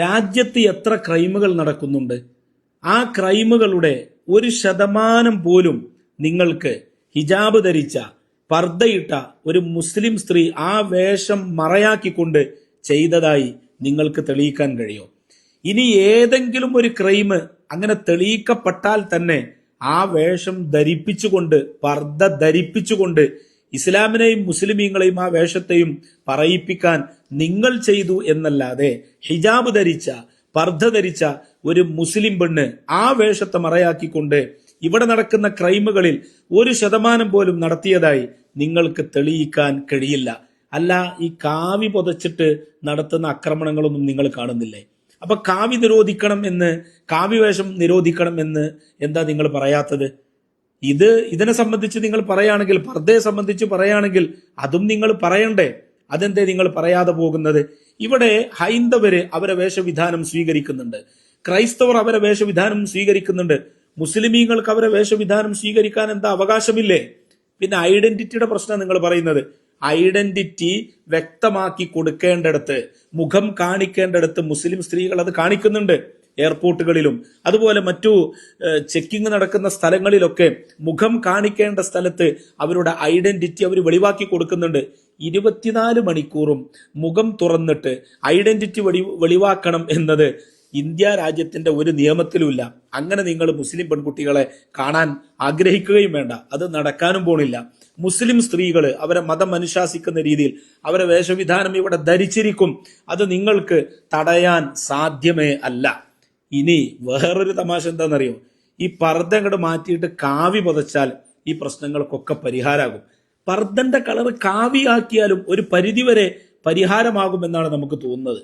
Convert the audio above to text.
രാജ്യത്ത് എത്ര ക്രൈമുകൾ നടക്കുന്നുണ്ട്? ആ ക്രൈമുകളുടെ 1% പോലും നിങ്ങൾക്ക് ഹിജാബ് ധരിച്ച പർദ്ദയിട്ട ഒരു മുസ്ലിം സ്ത്രീ ആ വേഷം മറയാക്കിക്കൊണ്ട് ചെയ്തതായി നിങ്ങൾക്ക് തെളിയിക്കാൻ കഴിയോ? ഇനി ഏതെങ്കിലും ഒരു ക്രൈം അങ്ങനെ തെളിയിക്കപ്പെട്ടാൽ തന്നെ ആ വേഷം ധരിപ്പിച്ചുകൊണ്ട്, പർദ്ദ ധരിപ്പിച്ചുകൊണ്ട് ഇസ്ലാമിനെയും മുസ്ലിമീങ്ങളെയും ആ വേഷത്തെയും പറയിപ്പിക്കാൻ നിങ്ങൾ ചെയ്തു എന്നല്ലാതെ ഹിജാബ് ധരിച്ച, പർദ്ദ ധരിച്ച ഒരു മുസ്ലിം പെണ്ണ് ആ വേഷത്തെ മറയാക്കിക്കൊണ്ട് ഇവിടെ നടക്കുന്ന ക്രൈമുകളിൽ 1% പോലും നടത്തിയതായി നിങ്ങൾക്ക് തെളിയിക്കാൻ കഴിയില്ല. അല്ല, ഈ കാവി പുതച്ചിട്ട് നടത്തുന്ന ആക്രമണങ്ങളൊന്നും നിങ്ങൾ കാണുന്നില്ലേ? അപ്പൊ കാവി നിരോധിക്കണം എന്ന്, കാവി വേഷം നിരോധിക്കണം എന്ന് എന്താ നിങ്ങൾ പറയാത്തത്? ഇതിനെ സംബന്ധിച്ച് നിങ്ങൾ പറയുകയാണെങ്കിൽ, പർദ്ദയെ സംബന്ധിച്ച് പറയുകയാണെങ്കിൽ അതും നിങ്ങൾ പറയണ്ടേ? അതെന്തേ നിങ്ങൾ പറയാതെ പോകുന്നത്? ഇവിടെ ഹൈന്ദവര് അവരെ വേഷവിധാനം സ്വീകരിക്കുന്നുണ്ട്, ക്രൈസ്തവർ അവരെ വേഷവിധാനം സ്വീകരിക്കുന്നുണ്ട്, മുസ്ലിമീങ്ങൾക്ക് അവരെ വേഷവിധാനം സ്വീകരിക്കാൻ എന്താ അവകാശമില്ലേ? പിന്നെ ഐഡന്റിറ്റിയുടെ പ്രശ്നം നിങ്ങൾ പറയുന്നത്. ഐഡന്റിറ്റി വ്യക്തമാക്കി കൊടുക്കേണ്ടടുത്ത്, മുഖം കാണിക്കേണ്ടടുത്ത് മുസ്ലിം സ്ത്രീകൾ അത് കാണിക്കുന്നുണ്ട്. എയർപോർട്ടുകളിലും അതുപോലെ മറ്റു ചെക്കിംഗ് നടക്കുന്ന സ്ഥലങ്ങളിലൊക്കെ മുഖം കാണിക്കേണ്ട സ്ഥലത്ത് അവരുടെ ഐഡന്റിറ്റി അവർ വെളിവാക്കി കൊടുക്കുന്നുണ്ട്. 24 മണിക്കൂറും മുഖം തുറന്നിട്ട് ഐഡന്റിറ്റി വെളിവാക്കണം എന്നത് ഇന്ത്യ രാജ്യത്തിന്റെ ഒരു നിയമത്തിലുമില്ല. അങ്ങനെ നിങ്ങൾ മുസ്ലിം പെൺകുട്ടികളെ കാണാൻ ആഗ്രഹിക്കുകയും വേണ്ട, അത് നടക്കാനും പോണില്ല. മുസ്ലിം സ്ത്രീകൾ അവരെ മതം അനുശാസിക്കുന്ന രീതിയിൽ അവരെ വേഷവിധാനം ഇവിടെ ധരിച്ചിരിക്കും. അത് നിങ്ങൾക്ക് തടയാൻ സാധ്യമേ അല്ല. ഇനി വേറൊരു തമാശ എന്താണെന്നറിയോ? ഈ പർദ്ദ അങ്ങോട്ട് മാറ്റിയിട്ട് കാവി പുതച്ചാൽ ഈ പ്രശ്നങ്ങൾക്കൊക്കെ പരിഹാരമാകും. പർദ്ദന്റെ കളർ കാവി ആക്കിയാലും ഒരു പരിധിവരെ പരിഹാരമാകുമെന്നാണ് നമുക്ക് തോന്നുന്നത്.